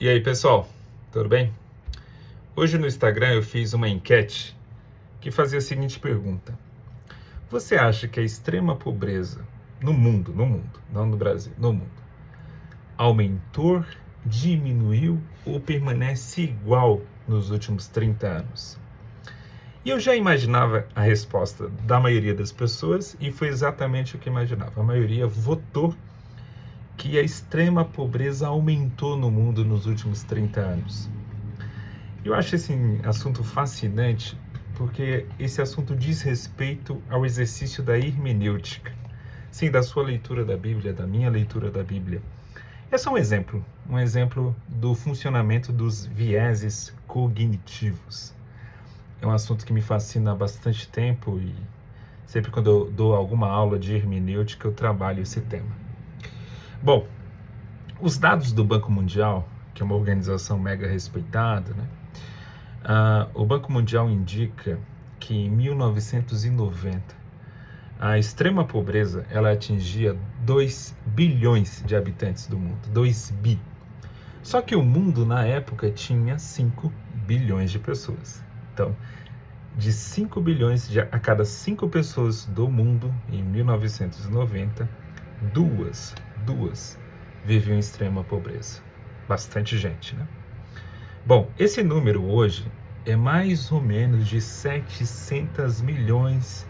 E aí, pessoal, tudo bem? Hoje no Instagram eu fiz uma enquete que fazia a seguinte pergunta: você acha que a extrema pobreza no mundo, não no Brasil, no mundo, aumentou, diminuiu ou permanece igual nos últimos 30 anos? E eu já imaginava a resposta da maioria das pessoas e foi exatamente o que imaginava. A maioria votou que a extrema pobreza aumentou no mundo nos últimos 30 anos. Eu acho esse assunto fascinante porque esse assunto diz respeito ao exercício da hermenêutica. Sim, da sua leitura da Bíblia, da minha leitura da Bíblia. É só um exemplo do funcionamento dos vieses cognitivos. É um assunto que me fascina há bastante tempo e sempre quando eu dou alguma aula de hermenêutica eu trabalho esse tema. Bom, os dados do Banco Mundial, que é uma organização mega respeitada, né? O Banco Mundial indica que em 1990 a extrema pobreza ela atingia 2 bilhões de habitantes do mundo, 2 bi. Só que o mundo na época tinha 5 bilhões de pessoas. Então, de 5 bilhões, a cada 5 pessoas do mundo, em 1990, duas viviam em extrema pobreza. Bastante gente, né? Bom, esse número hoje é mais ou menos de 700 milhões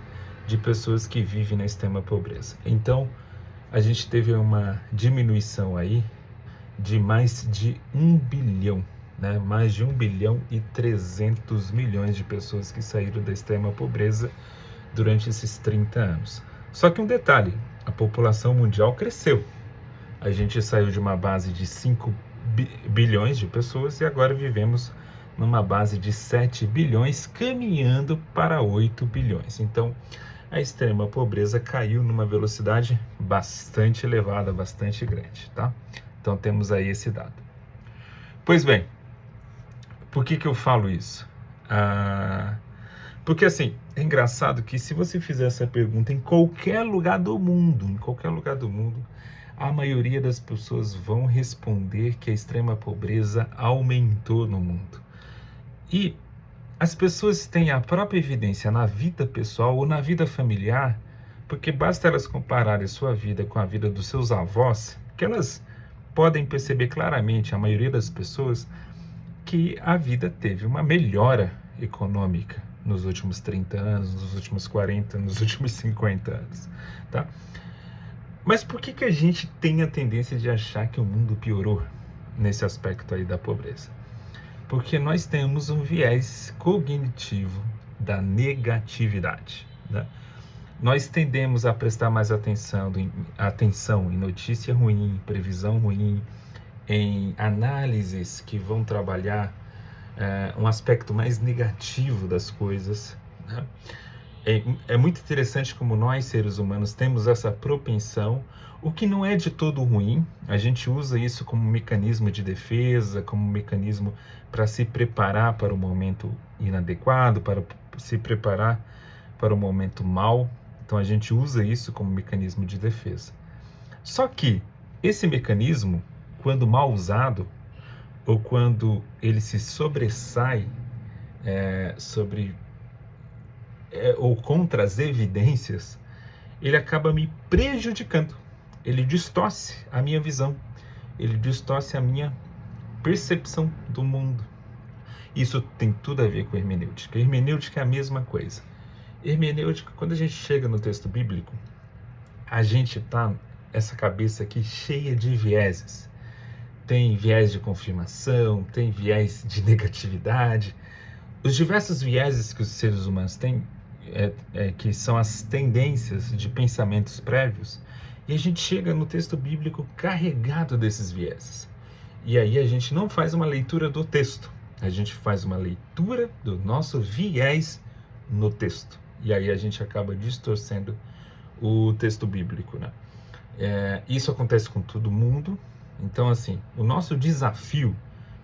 de pessoas que vivem na extrema pobreza. Então, a gente teve uma diminuição aí de mais de 1 bilhão, né? Mais de 1 bilhão e 300 milhões de pessoas que saíram da extrema pobreza durante esses 30 anos. Só que um detalhe, a população mundial cresceu. A gente saiu de uma base de 5 bilhões de pessoas e agora vivemos numa base de 7 bilhões, caminhando para 8 bilhões. Então, a extrema pobreza caiu numa velocidade bastante elevada, bastante grande, tá? Então, temos aí esse dado. Pois bem, por que eu falo isso? Porque, assim, é engraçado que se você fizer essa pergunta em qualquer lugar do mundo, a maioria das pessoas vão responder que a extrema pobreza aumentou no mundo. E as pessoas têm a própria evidência na vida pessoal ou na vida familiar, porque basta elas compararem sua vida com a vida dos seus avós, que elas podem perceber claramente, a maioria das pessoas, que a vida teve uma melhora econômica nos últimos 30 anos, nos últimos 40, nos últimos 50 anos, tá? Mas por que a gente tem a tendência de achar que o mundo piorou nesse aspecto aí da pobreza? Porque nós temos um viés cognitivo da negatividade, né? Nós tendemos a prestar mais atenção em notícia ruim, previsão ruim, em análises que vão trabalhar um aspecto mais negativo das coisas, né? É muito interessante como nós, seres humanos, temos essa propensão, o que não é de todo ruim. A gente usa isso como um mecanismo de defesa, como um mecanismo para se preparar para o momento inadequado, para se preparar para o momento mau. Então a gente usa isso como mecanismo de defesa. Só que esse mecanismo, quando mal usado, ou quando ele se sobressai ou contra as evidências, ele acaba me prejudicando. Ele distorce a minha visão, ele distorce a minha percepção do mundo. Isso tem tudo a ver com hermenêutica. Hermenêutica é a mesma coisa. Hermenêutica, quando a gente chega no texto bíblico, a gente tá essa cabeça aqui cheia de vieses. Tem viés de confirmação, tem viés de negatividade. Os diversos vieses que os seres humanos têm, que são as tendências de pensamentos prévios, e a gente chega no texto bíblico carregado desses vieses. E aí a gente não faz uma leitura do texto, a gente faz uma leitura do nosso viés no texto. E aí a gente acaba distorcendo o texto bíblico, né? Isso acontece com todo mundo. Então, assim, o nosso desafio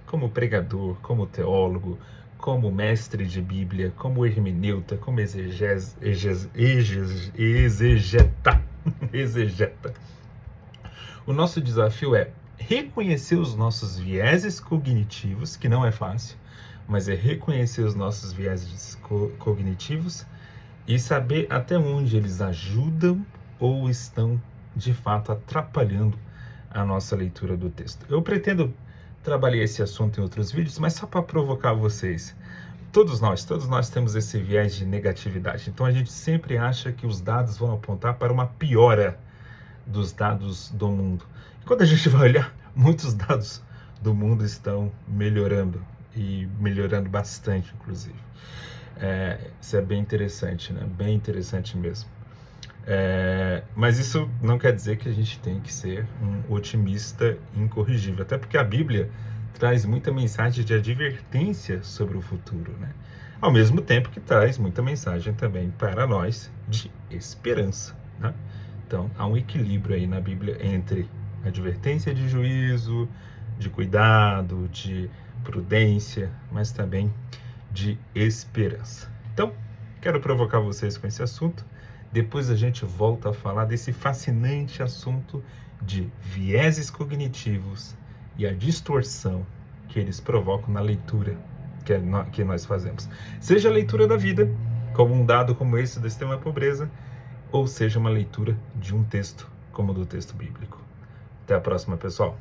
como pregador, como teólogo, como mestre de Bíblia, como hermeneuta, como exegeta. O nosso desafio é reconhecer os nossos vieses cognitivos, que não é fácil, mas é reconhecer os nossos vieses cognitivos e saber até onde eles ajudam ou estão, de fato, atrapalhando a nossa leitura do texto. Eu pretendo trabalhar esse assunto em outros vídeos, mas só para provocar vocês. Todos nós temos esse viés de negatividade. Então a gente sempre acha que os dados vão apontar para uma piora dos dados do mundo. E quando a gente vai olhar, muitos dados do mundo estão melhorando, e melhorando bastante, inclusive. Isso é bem interessante, né? Bem interessante mesmo. Mas isso não quer dizer que a gente tem que ser um otimista incorrigível, até porque a Bíblia traz muita mensagem de advertência sobre o futuro, né? Ao mesmo tempo que traz muita mensagem também para nós de esperança, né? Então, há um equilíbrio aí na Bíblia entre advertência de juízo, de cuidado, de prudência, mas também de esperança. Então, quero provocar vocês com esse assunto. Depois a gente volta a falar desse fascinante assunto de vieses cognitivos e a distorção que eles provocam na leitura que nós fazemos. Seja a leitura da vida, como um dado como esse da extrema pobreza, ou seja uma leitura de um texto como o do texto bíblico. Até a próxima, pessoal.